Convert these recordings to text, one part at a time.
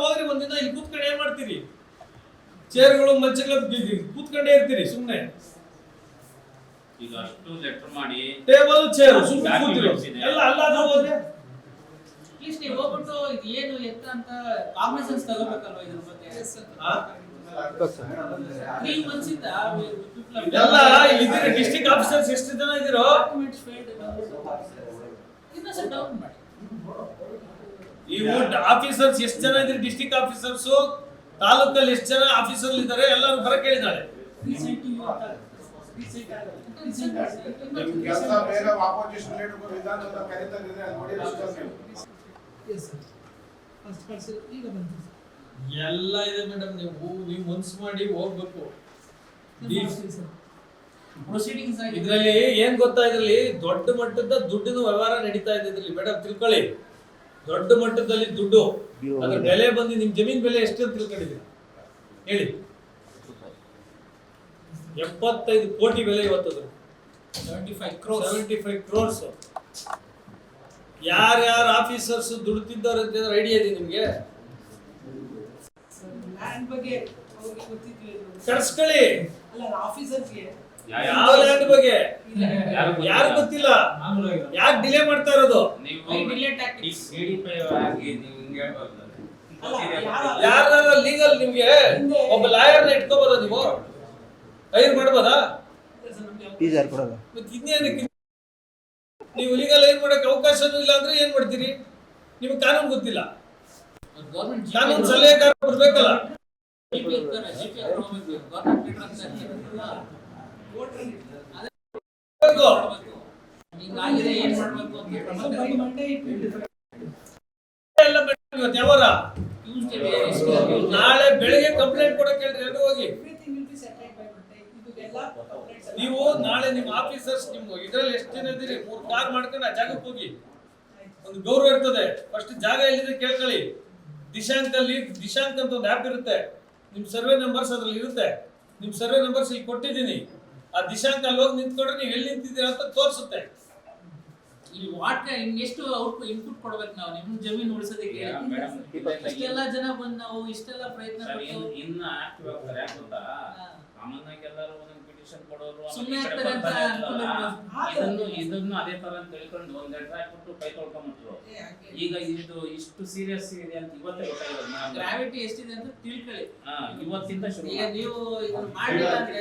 ಹೋಗ್ರಿ ಒಂದಿನ ಇಲ್ಲಿ ಕೂತ್ಕೊಂಡು ಏನ್ ಮಾಡ್ತೀರಿ? ಚೇರ್ಗಳು ಮಂಚಗಳು ಕೂತ್ಕೊಂಡೇ ಇರ್ತೀರಿ ಸುಮ್ಮನೆ. ಈಗ ಅಷ್ಟು ಲೆಟರ್ ಮಾಡಿ ಟೇಬಲ್ ಚೇರ್ ಸುಮ್ಮನೆ ಕೂತಿರೋ ಎಲ್ಲ ಅಲ್ಲಾದ ಹೋದ್ರೆ ಅಟ್ಲೀಸ್ಟ್ ನೀವು ಹೋಗ್ಬಿಟ್ಟು ಇದು ಏನು ಎತ್ತ ಅಂತ ಕಾಗ್ನಿಸೆನ್ಸ್ ತಗೋಬೇಕಲ್ವಾ ಇದ್ರ ಬಗ್ಗೆ? 3 months ಇಂದ ಎಲ್ಲ ಇಲ್ಲಿದ್ದೀರಿ ಡಿಸ್ಟ್ರಿಕ್ಟ್ ಆಫೀಸರ್ಸ್ ಎಷ್ಟು ಜನ ಇದ್ದೀರೋ? ಡಾಕ್ಯುಮೆಂಟ್ಸ್ ಫೇಲ್ಡ್ ಇದನ್ನ ಸೆಟ್ ಡೌನ್ ಮಾಡಿ. ನೀವು ಆಫೀಸರ್ಸ್ ಎಷ್ಟು ಜನ ಇದ್ದೀರಿ? ಡಿಸ್ಟ್ರಿಕ್ಟ್ ಆಫೀಸರ್ಸ್ ತಾಲೂಕಲ್ಲಿ ಎಷ್ಟು ಜನ ಆಫೀಸರ್ ಇದ್ದಾರೆ ಎಲ್ಲರೂ ಬರ ಕೇಳಿದಾಳೆ. ಎಲ್ಲ ಇದೆ ಮೇಡಮ್, ನೀವು ಮನ್ಸು ಮಾಡಿ ಹೋಗ್ಬೇಕು. ಪ್ರೊಸೀಡಿಂಗ್ಸ್ ಆಗಿ ಇದ್ರಲ್ಲಿ ಏನ್ ಗೊತ್ತಾ, ಇದ್ರಲ್ಲಿ ದೊಡ್ಡ ಮಟ್ಟದ ದುಡ್ಡಿನ ವ್ಯವಹಾರ ನಡೀತಾ ಇದೆ ಇದ್ರಲ್ಲಿ ಮೇಡಮ್, ತಿಳ್ಕೊಳ್ಳಿ. ದೊಡ್ಡ ಮಟ್ಟದಲ್ಲಿ ದುಡ್ಡು, ಅದ್ರ ಬೆಲೆ ಬಂದು ನಿಮ್ ಜಮೀನ್ ಬೆಲೆ ಎಷ್ಟು ಅಂತ ತಿಳ್ಕೊಂಡಿದ್ದೀರಿ ಹೇಳಿ? 75 ಕೋಟಿ ಬೆಲೆ ಇವತ್ತದು. 75 crores. ಯಾರ್ಯಾರು ಆಫೀಸರ್ಸ್ ದುಡ್ತಿದ್ದಾರೆ ಅಂತ ಐಡಿಯಾ ಇದೆ ನಿಮ್ಗೆ? ಲ್ಯಾಂಡ್ ಬಗ್ಗೆ ಅವ್ರಿಗೆ ಗೊತ್ತಿದ್ವಿ ಕರ್ಸ್ಕೊಳ್ಳಿ. ಅಲ್ಲ ಆಫೀಸರ್ಸ್ಗೆ ಯಾವ ಲ್ಯಾಂಡ್ ಬಗ್ಗೆ ಯಾರು ಗೊತ್ತಿಲ್ಲ. ಯಾಕೆ ಡಿಲೇ ಮಾಡ್ತಾ ಇರೋದು? ಯಾರ ಲೀಗಲ್ ನಿಮ್ಗೆ ಒಬ್ಬ ಲಾಯರ್ನ ಇಟ್ಕೋಬೋದ? ನೀವು ಹೈರ್ ಮಾಡ್ಬೋದಾ? ಇನ್ನೇನಕ್ಕೆ ನೀವು ಲೀಗಲ್ ಹೈರ್ ಮಾಡಕ್ಕೆ ಅವಕಾಶನೂ ಇಲ್ಲ ಅಂದ್ರೆ ಏನ್ ಮಾಡ್ತೀರಿ? ನಿಮ್ಗೆ ಕಾನೂನು ಗೊತ್ತಿಲ್ಲ. ಕಾನೂನು ಸಲಹೆಗಾರ ಬರ್ಬೇಕಲ್ಲ. ನಾಳೆ ಬೆಳಿಗ್ಗೆ ಕಂಪ್ಲೇಂಟ್ ಕೊಡಕ್ಕೆ ಹೇಳ್ರಿ, ಎರಡು ಹೋಗಿ. ನೀವು ನಾಳೆ ನಿಮ್ಮ ಆಫೀಸರ್ಸ್ ನಿಮ್ಗೆ ಇದ್ರಲ್ಲಿ ಎಷ್ಟು ಜನ ಇದ್ದೀರಿ? 3 ಕಾರ್ ಮಾಡ್ಕೊಂಡು ಆ ಜಾಗಕ್ಕೆ ಹೋಗಿ. ಒಂದು ಗೌರವ ಇರ್ತದೆ. ಫಸ್ಟ್ ಜಾಗ ಎಲ್ಲಿದೆ ಕೇಳ್ಕೊಳ್ಳಿ. ದಿಶಾಂಕ್ ಅಂತ ಒಂದು ಆ್ಯಪ್ ಇರುತ್ತೆ. ನಿಮ್ ಸರ್ವೆ ನಂಬರ್ಸ್ ಅದ್ರಲ್ಲಿ ಇರುತ್ತೆ. ನಿಮ್ ಸರ್ವೆ ನಂಬರ್ಸ್ ಇಲ್ಲಿ ಕೊಟ್ಟಿದ್ದೀನಿ. ಆ ದಿಶಾಂಕ ಅಲ್ಲಿ ಹೋಗಿ ನಿಂತ್ಕೊಂಡ್ರೆ ನೀವು ಎಲ್ಲಿ ನಿಂತಿದ್ದೀರಾ ಅಂತ ತೋರಿಸುತ್ತೆ. ಇಲ್ಲಿ ವಾಟ್ ಎಷ್ಟು ಇನ್ಪುಟ್ ಕೊಡ್ಬೇಕು ನಾವು ನಿಮ್ಮ ಜಮೀನು ಉಳಿಸೋದಕ್ಕೆ? ಇಷ್ಟೆಲ್ಲ ಜನ ಬಂದು ನಾವು ಇಷ್ಟೆಲ್ಲ ಪ್ರಯತ್ನ ಪಟ್ಟು ಇನ್ನ ಆಕ್ಟಿವ್ ಆಗ್ತಾರೆ. ಯಾಕೆ ಗೊತ್ತಾ? ಕಾಮನ್ ಆಗಿ ಎಲ್ಲರೂ ಒಂದೊಂದು ಪಿಟಿಷನ್ ಕೊಡೋರು ಇದನ್ನು ಅದೇ ತರ ಅಂತ ತಿಳ್ಕೊಂಡು ಒಂದ್ ಲೆಟರ್ ಹಾಕ್ಬಿಟ್ಟು ಕೈ ತೊಳ್ಕೊಂಡ್ಬಿಟ್ರು. ಈಗ ಇದು ಇಷ್ಟು ಸೀರಿಯಸ್ ಇದೆ ಅಂತ ಇವತ್ತೇ ಗೊತ್ತಾಗಿರೋದು. ಗ್ರಾವಿಟಿ ಎಷ್ಟಿದೆ ಅಂತ ತಿಳ್ಕೊಳ್ಳಿ. ಇವತ್ತಿಂದ ಶುರು. ಈಗ ನೀವು ಇದನ್ನ ಮಾಡಿಲ್ಲ ಅಂದ್ರೆ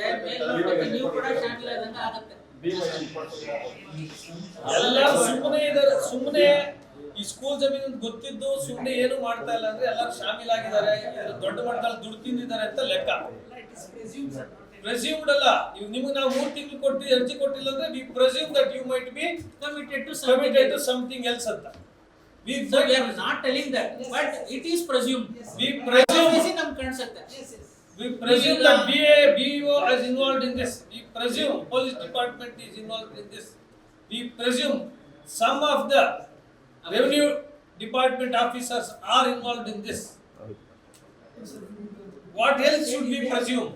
ನೀವು ಕೂಡ ಶಾಮಿಲ್ ಆದಂಗೆ ಆಗುತ್ತೆ. ಎಲ್ಲರೂ ಸುಮ್ಮನೆ ಈ ಸ್ಕೂಲ್ ಜಮೀನು ಗೊತ್ತಿದ್ದು ಸುಮ್ಮನೆ ಏನು ಮಾಡ್ತಾ ಇಲ್ಲ ಅಂದ್ರೆ ಎಲ್ಲರೂ ಶಾಮಿಲ್ ಆಗಿದ್ದಾರೆ, ದೊಡ್ಡ ಮಟ್ಟದಲ್ಲಿ ದುಡ್ಡು ತಿಂದಿದ್ದಾರೆ ಅಂತ ಲೆಕ್ಕ. ಪ್ರೆಸ್ಯೂಮ್ಡ್ ಅಲ್ಲ. ನಿಮ್ಗೆ ನಾವು 3 ತಿಂಗಳು ಕೊಟ್ಟು ಅರ್ಜಿ ಕೊಟ್ಟಿಲ್ಲ ಅಂದ್ರೆ we presume that you might be committed to something else ಅಂತ. We are not telling that, but it is presumed. We presume ನಮ್ಗೆ ಕಾಣಿಸುತ್ತೆ. We presume that BO is involved in this. We presume police department is involved in this. We presume some of the revenue department officers are involved in this. What else should we presume?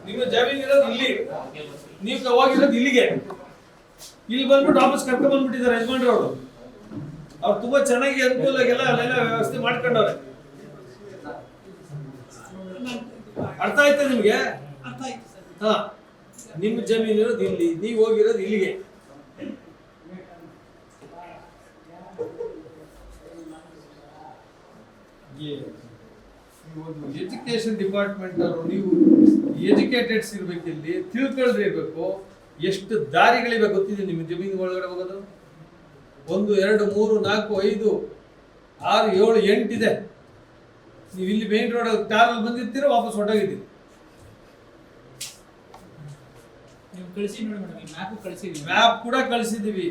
ನಿಮ್ಮ ಜಮೀನು ಇರೋದು ಇಲ್ಲಿ, ನೀವು ಹೋಗಿರೋದು ಇಲ್ಲಿಗೆ. ಇಲ್ಲಿ ಬಂದ್ಬಿಟ್ಟು ವಾಪಸ್ ಕರ್ಕೊಂಡ್ ಬಂದ್ಬಿಟ್ಟಿದ್ದಾರೆ ಯಜಮಾನ್ರು ಅವರು. ಅವ್ರು ತುಂಬಾ ಚೆನ್ನಾಗಿ ಅನುಕೂಲಾಗೆಲ್ಲ ಅಲ್ಲೆಲ್ಲ ವ್ಯವಸ್ಥೆ ಮಾಡ್ಕೊಂಡವ್ರೆ. ಅರ್ಥ ಆಯ್ತಾ ನಿಮ್ಗೆ? ಅರ್ಥ ಆಯ್ತು ಸರ್. ಹಾ, ನಿಮ್ಮ ಜಮೀನು ಇರೋದು ಇಲ್ಲಿ, ನೀವು ಹೋಗಿರೋದು ಇಲ್ಲಿಗೆ. ಎಜುಕೇಶನ್ ಡಿಪಾರ್ಟ್ಮೆಂಟ್ ಅವರು ನೀವು ಎಜುಕೇಟೆಡ್ಸ್ ಇರ್ಬೇಕು, ಇಲ್ಲಿ ತಿಳ್ಕೊಳ್ರಿ ಇರ್ಬೇಕು. ಎಷ್ಟು ದಾರಿಗಳಿವೆ ಗೊತ್ತಿದೆ ನಿಮ್ಮ ಜಮೀನು ಒಳಗಡೆ ಹೋಗೋದು? 1 2 3 4 5 6 7 8 ಇದೆ. ನೀವು ಇಲ್ಲಿ ಮೇನ್ ರೋಡ್ ಕಾರಲ್ಲಿ ಬಂದಿರ್ತೀರ, ವಾಪಸ್ ಹೊರಟೋಗಿದ್ದೀರಿ. ನೀವು ಕಳಿಸಿ ನೋಡಿ ಮೇಡಮ್, ಈ ಮ್ಯಾಪ್ ಕಳಿಸಿದೀವಿ. ಮ್ಯಾಪ್ ಕೂಡ ಕಳಿಸಿದೀವಿ.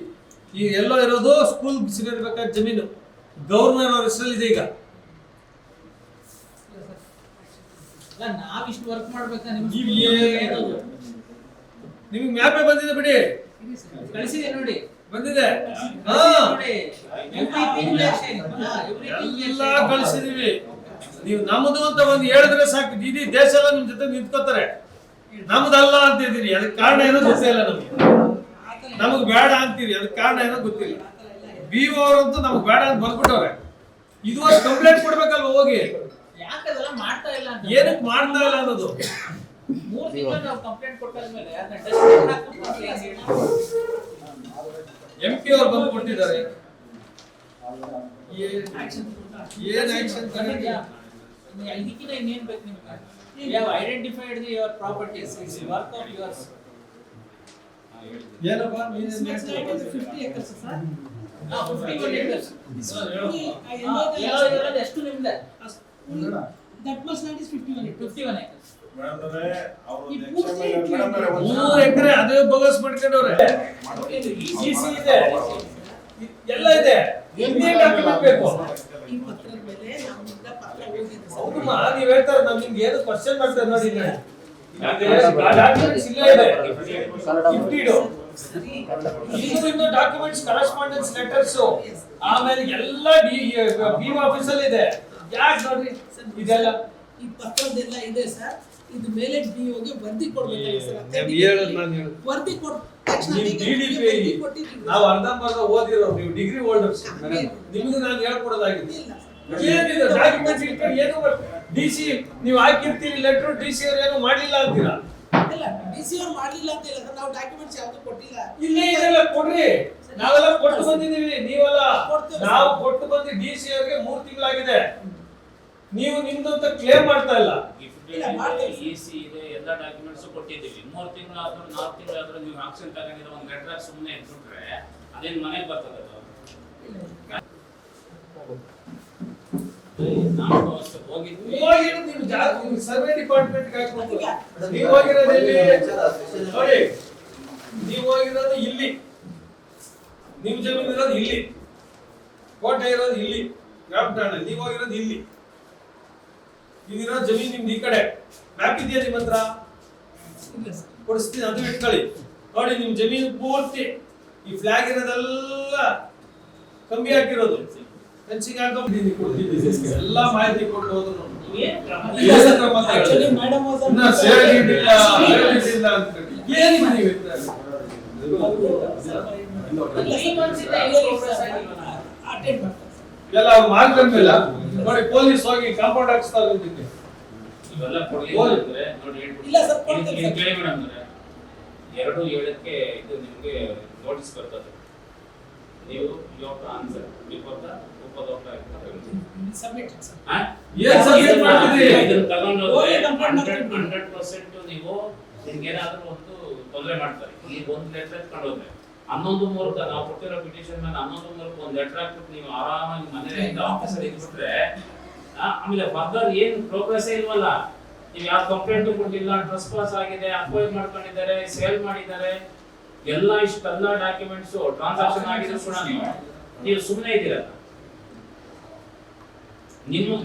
ಈಗ ಎಲ್ಲೋ ಇರೋದು ಸ್ಕೂಲ್ ಸಿಗಬೇಕಾದ ಜಮೀನು ಗವರ್ನರ್ ಅವ್ರ ಹೆಸರಲ್ಲಿದೆ. ಈಗ ನಾವ್ ಇಷ್ಟು ವರ್ಕ್ ಮಾಡ್ಬೇಕಾ? ನಿಮ್ಗೆ ಮ್ಯಾಪೇ ಬಂದಿದೆ ಬಿಡಿ, ಕಳಿಸಿದೆ ನೋಡಿ, ಬಂದಿದೆ. ಎಲ್ಲ ಕಳಿಸಿದೀವಿ. ನೀವು ನಮ್ಮದು ಅಂತ ಒಂದು ಹೇಳಿದ್ರೆ ಸಾಕು, ಇಡೀ ದೇಶ ಎಲ್ಲ ನಿಮ್ ಜೊತೆ ನಿಂತ್ಕೋತಾರೆ. ನಮ್ದಲ್ಲ ಅಂತಿದ್ದೀರಿ, ಅದಕ್ಕೆ ಕಾರಣ ಏನೋ ಗೊತ್ತಿಲ್ಲ. ನಮಗೆ ಬೇಡ ಅಂತೀರಿ, ಅದಕ್ಕೆ ಕಾರಣ ಏನೋ ಗೊತ್ತಿಲ್ಲ. BO ಅವರಂತೂ ನಮ್ಗೆ ಬೇಡ ಅಂತ ಬಂದ್ಬಿಟ್ಟವ್ರೆ. ಇದುವರೆಗೆ ಕಂಪ್ಲೇಂಟ್ ಕೊಡ್ಬೇಕಲ್ವ ಹೋಗಿ, ಯಾಕೆ ಅದೆಲ್ಲ ಮಾಡ್ತಾ ಇಲ್ಲ ಅಂತ ಏನಕ್ಕೆ ಮಾಡ್ತಾ ಇಲ್ಲ ಅನ್ನೋದು. 3 ತಿಂಗಳು ನಾವು ಕಂಪ್ಲೇಂಟ್ ಕೊಟ್ಟಾದ್ಮೇಲೆ ಅದನ್ನ ಡಸ್ಟ್ಬಿನ್ ಹಾಕ್ಬಿಟ್ಟು MP ಅವ್ರು ಬಂದು ಕೊಟ್ಟಿದ್ದಾರೆ. ಏನ್ ಆಕ್ಷನ್ ಇದಕ್ಕಿಂತ ಇನ್ನೇನ್ ಬೇಕು ನಿಮ್ಗೆ? You have identified your properties. It's the work of yours. ಏನಪ್ಪ This much land is 50 acres, sir. 51 acres. ಎಷ್ಟು ನಿಮ್ದೆ? That much land is 51 acres. 51 acres. 3 ಎಕರೆ ಅದೇ ಬೋಗಸ್ ಮಾಡ್ಕೊಂಡವ್ರೆ. EC ಇದೆ, ಎಲ್ಲ ಇದೆ. ಇನ್ನೇನ್ ಡಾಕ್ಯುಮೆಂಟ್ ಬೇಕು? ಈ ಪತ್ರದ ಮೇಲೆ ನಮ್ಮಿಂದ ಪತ್ರ ಹೋಗಿದೆ ಸರ್. ಹೌದಮ್ಮ, ನೀವ್ ಹೇಳ್ತಾರೆ ನಾವ್ ನಿಮ್ಗೆ ಏನು ಕ್ವಶನ್ ಮಾಡ್ತಾರೆ ನೋಡಿ. ಡಾಕ್ಯುಮೆಂಟ್ಸ್ ಇಲ್ಲ ಇದೆ, ಸರಿ. ಇನ್ನು ಡಾಕ್ಯುಮೆಂಟ್ಸ್ ಕರೆಸ್ಪಾಂಡೆನ್ಸ್ ಲೆಟರ್ಸ್ ಆಮೇಲೆ ಎಲ್ಲ BO ಆಫೀಸಲ್ಲಿ ಇದೆ. ಯಾಕೆ ನೋಡ್ರಿ ಇದೆಲ್ಲ ಈ ಪತ್ರದೆಲ್ಲ ಇದೆ ಸರ್. ಇದು ಮೇಲೆ DOಗೆ ವರದಿ ಕೊಡ್ಬೇಕು ಸರ್. ವರದಿ ಕೊಟ್ಟ ತಕ್ಷಣ ನೀವು ಈಗ DDP ವರದಿ ಕೊಟ್ಟಿದ್ದೀವಿ. ನಾವು ಅರ್ಧಂಬರ್ಧ ಓದಿರೋ, ನೀವು ಡಿಗ್ರಿ ಹೋಲ್ಡರ್ಸ್, ನಿಮ್ಗೆ ನಾನು ಹೇಳ್ಕೊಡೋದಾಗಿದೆ. ಇಲ್ಲ ಸರ್. ಏನಿದೆ ಡಾಕ್ಯುಮೆಂಟ್ಸ್ ಇಟ್ಕೊಂಡು ಏನು DC ನೀವು ಹಾಕಿರ್ತೀರಿ ಲೆಟರ್, DC ಅವ್ರು ಏನು ಮಾಡ್ಲಿಲ್ಲ ಅಂತೀರಾ? ಇಲ್ಲ DC ಅವ್ರು ಮಾಡ್ಲಿಲ್ಲ ಅಂತ ಇಲ್ಲ ಸರ್. ನಾವು ಡಾಕ್ಯುಮೆಂಟ್ಸ್ ಯಾವುದು ಕೊಟ್ಟಿಲ್ಲ. ಇಲ್ಲೇ ಇದೆಲ್ಲ ಕೊಡ್ರಿ, ನಾವೆಲ್ಲ ಕೊಟ್ಟು ಬಂದಿದೀವಿ. ನೀವೆಲ್ಲ ಕೊಡ್ತೇವೆ. ನಾವು ಕೊಟ್ಟು ಬಂದು DC ಅವ್ರಿಗೆ 3 ತಿಂಗಳಾಗಿದೆ. ನೀವು ನಿಮ್ದು ಅಂತ ಕ್ಲೇಮ್ ಮಾಡ್ತಾ ಇಲ್ಲ. ಇಲ್ಲ, ಮಾಡ್ತೇವೆ. EC ಇದೆ, ಎಲ್ಲ ಡಾಕ್ಯುಮೆಂಟ್ಸ್ ಕೊಟ್ಟಿದ್ದೀವಿ. 3 ತಿಂಗಳಾದ್ರೂ 4 ತಿಂಗಳಾದ್ರೂ ನೀವು ಆಕ್ಷನ್ ತಗೊಂಡಿರೋ ಒಂದು ಲೆಟರ್ ಸುಮ್ಮನೆ ಇಟ್ಬಿಟ್ರೆ ಅದೇನ್ ಮನೆಗೆ ಬರ್ತದೆ ಅದು? ನಾನು ಅಷ್ಟೇ ಹೋಗಿದ್ವಿ. ಹೋಗಿರೋದು ನೀವು ನೀವು ಸರ್ವೆ ಡಿಪಾರ್ಟ್ಮೆಂಟ್ ಹಾಕ್ಬೇಕು. ನೀವು ಹೋಗಿರೋದು ಎಲ್ಲಿ ನೋಡಿ, ನೀವು ಹೋಗಿರೋದು ಇಲ್ಲಿ, ನಿಮ್ ಜಮೀನು ಇರೋದು ಇಲ್ಲಿ, ಕೋಟೆ ಇರೋದು ಇಲ್ಲಿ, ಗ್ರಾಮಠಾಣ. ನೀವು ಹೋಗಿರೋದು ಇಲ್ಲಿ, ಇದಿರೋ ಜಮೀನು ನಿಮ್ದು ಈ ಕಡೆ. ಮ್ಯಾಪ್ ಇದೆಯಾ ನಿಮ್ಮ ಹತ್ರ? ಇಲ್ಲ ಸರ್. ಕೊಡಿಸ್ತೀನಿ, ಅದು ಇಟ್ಕೊಳ್ಳಿ. ನೋಡಿ ನಿಮ್ ಜಮೀನು ಪೂರ್ತಿ ಈ ಫ್ಲಾಗ್ ಇರೋದೆಲ್ಲ ಕಮ್ಮಿ ಹಾಕಿರೋದು. ಫೆನ್ಸಿಂಗ್ ಹಾಕೊಂಡಿದ್ದೀನಿ, ಕೊಡ್ತಿದ್ದೀನಿ, ಎಲ್ಲ ಮಾಹಿತಿ ಕೊಟ್ಟು ಹೋದ್ರು. ಏನ್ ಕ್ರಮ? ಇಲ್ಲ ಸರ್. Actually, madam was ಇನ್ನ ಸೇಲ್ ಇಟ್ಟಿಲ್ಲ, ಸೇಲ್ ಇಲ್ಲ ಅಂತ ಏನಿದೆ ನೀವು Three months ಇಂದ ಏನು progress ಆಗಿಲ್ವಾ? ಅಟೆಂಡ್ ಮಾಡ್ತಾರೆ ಸರ್. ಎಲ್ಲ ಅವ್ರು ಮಾಡ್ಕೊಂಡ್ಮೇಲ ನೋಡಿ ಪೊಲೀಸ್ ಹೋಗಿ ಕಾಂಪೌಂಡ್ ಹಾಕ್ಸ್ತಾರೆ ಅಂತಿದ್ದೆ. ಇವೆಲ್ಲ ಕೊಡ್ಲಿಲ್ಲ ಅಂದ್ರೆ ನೋಡಿ ಇಲ್ಲ ಸರ್, ಕೊಡ್ತೇವೆ ಇಲ್ಲಿ ಸರ್. ಕೇಳಿ ಮೇಡಮ್ ಅಂದ್ರೆ 2/7ಕ್ಕೆ ಇದು ನಿಮಗೆ ನೋಟಿಸ್ ಬರ್ತದೆ. ನೀವು ಯೋಗ ಆನ್ಸರ್ ಬಿಫೋರ್ ದ ಉಪದೋಟ Submit it, sir. ಏನ್ submit ಮಾಡ್ತಿದ್ದೀರಿ? ಇದನ್ನ ತಗೊಂಡು ಹೋಗಿ complaint ಮಾಡ್ತೀನಿ. 100% ನೀವು ನಿಮ್ಗೆ ಏನಾದ್ರೂ ಒಂದು ತೊಂದರೆ ಮಾಡ್ತಾರೆ. ಈಗ ಒಂದು ಲೆಟರ್ ಎತ್ಕೊಂಡು ಹೋದ್ರೆ 11/3 ನಾವು ಕೊಟ್ಟಿರೋ ಪಿಟಿಷನ್ ಮೇಲೆ 11/3 ಒಂದು ಲೆಟರ್ ಹಾಕ್ಬಿಟ್ಟು ನೀವು ಆರಾಮಾಗಿ ಮನೆಯಿಂದ ಆಫೀಸಲ್ಲಿ ಇದ್ಬಿಟ್ರೆ ಆಮೇಲೆ ಫರ್ದರ್ ಏನು ಪ್ರೋಗ್ರೆಸ್ ಇಲ್ವಲ್ಲ. ನೀವು ಯಾವ ಕಂಪ್ಲೇಂಟ್ ಕೊಟ್ಟಿಲ್ಲ, ಟ್ರಸ್ ಪಾಸ್ ಆಗಿದೆ, ಅಕ್ವೈರ್ ಮಾಡ್ಕೊಂಡಿದ್ದಾರೆ, ಸೇಲ್ ಮಾಡಿದ್ದಾರೆ, ಎಲ್ಲ ಇಷ್ಟೆಲ್ಲ ಡಾಕ್ಯುಮೆಂಟ್ಸ್ ಟ್ರಾನ್ಸಾಕ್ಷನ್ ಆಗಿದ್ರು ಕೂಡ ನೀವು ಸುಮ್ಮನೆ ಇದ್ದೀರಲ್ಲ.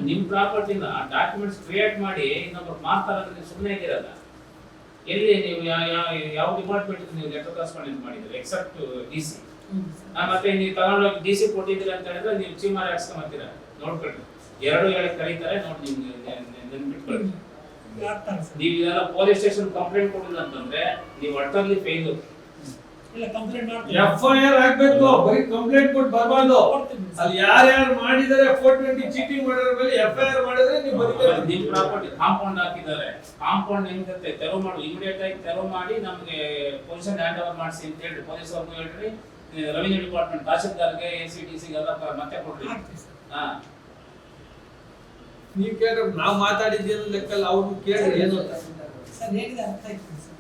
ನಿಮ್ಮ ಪ್ರಾಪರ್ಟಿನ ಡಾಕ್ಯುಮೆಂಟ್ಸ್ ಕ್ರಿಯೇಟ್ ಮಾಡಿ ಇನ್ನೊಬ್ರು ಮಾಡ್ತಾರೆ ಅಂದ್ರೆ ನೀವು ಸುಮ್ಮನೆ ಇದ್ದೀರಲ್ಲ. ಎಲ್ಲಿ ನೀವು ಯಾವ ಡಿಪಾರ್ಟ್ಮೆಂಟ್ ನೀವು ಲೆಟರ್ ಕರೆಸ್ಪಾಂಡೆನ್ಸ್ ಮಾಡಿದ್ರೆ ಎಕ್ಸೆಪ್ಟ್ DC. ಮತ್ತೆ ನೀವು ತಗೊಂಡೋಗಿ DC ಕೊಟ್ಟಿದ್ದೀರಿ ಅಂತ ಹೇಳಿದ್ರೆ ನೀವು ಚೀಮಾರಿ ಹಾಕ್ಸ್ಕೊಂಬತ್ತೀರ. ನೋಡ್ಕೊಳ್ಳಿ, 2/7 ಕರೀತಾರೆ ನೋಡಿ, ನಿಮ್ಗೆ ನೆನ್ಪಿಟ್ಕೊಳ್ಳಿ. ನೀವು ಇದೆಲ್ಲ ಪೊಲೀಸ್ ಸ್ಟೇಷನ್ ಕಂಪ್ಲೇಂಟ್ ಕೊಡಿಲ್ಲ ಅಂತಂದ್ರೆ ನೀವು ಒಟ್ಟಲ್ಲಿ ಫೇಲ್. ಇಲ್ಲ ಕಂಪ್ಲೇಂಟ್ ಮಾಡ್ತೀವಿ. FIR ಹಾಕ್ಬೇಕು, ಬರೀ ಕಂಪ್ಲೇಂಟ್ ಕೊಟ್ಟು ಬರಬಾರ್ದು. ಅಲ್ಲಿ ಯಾರ್ಯಾರು ಮಾಡಿದ್ದಾರೆ 420 ಚೀಟಿಂಗ್ ಮಾಡೋರ ಮೇಲೆ FIR ಮಾಡಿದ್ರೆ ನೀವು ಬದುಕಬೇಕು. ನಿಮ್ ಪ್ರಾಪರ್ಟಿ ಕಾಂಪೌಂಡ್ ಹಾಕಿದ್ದಾರೆ, ಕಾಂಪೌಂಡ್ ಹೆಂಗತ್ತೆ ತೆರವು ಮಾಡಿ, ಇಮಿಡಿಯೇಟ್ ಆಗಿ ತೆರವು ಮಾಡಿ ನಮಗೆ ಪೊಸಿಷನ್ ಹ್ಯಾಂಡ್ ಓವರ್ ಮಾಡಿಸಿ ಅಂತ ಹೇಳಿ ಪೊಲೀಸ್ ಅವ್ರಿಗೂ ಹೇಳ್ರಿ, ರೆವಿನ್ಯೂ ಡಿಪಾರ್ಟ್ಮೆಂಟ್ ತಹಶೀಲ್ದಾರ್ಗೆ ACDC ಗೆಲ್ಲ ಮತ್ತೆ ಕೊಡ್ರಿ. ಹಾ, ನೀವು ಕೇಳ್ರಿ, ನಾವು ಮಾತಾಡಿದ್ದೇನು ಲೆಕ್ಕಲ್ಲ, ಅವ್ರನ್ನ ಕೇಳ್ರಿ ಏನು ಅಂತ. ಸರ್ ಹೇಳಿದ ಅರ್ಥ ಆಯ್ತು ಸರ್.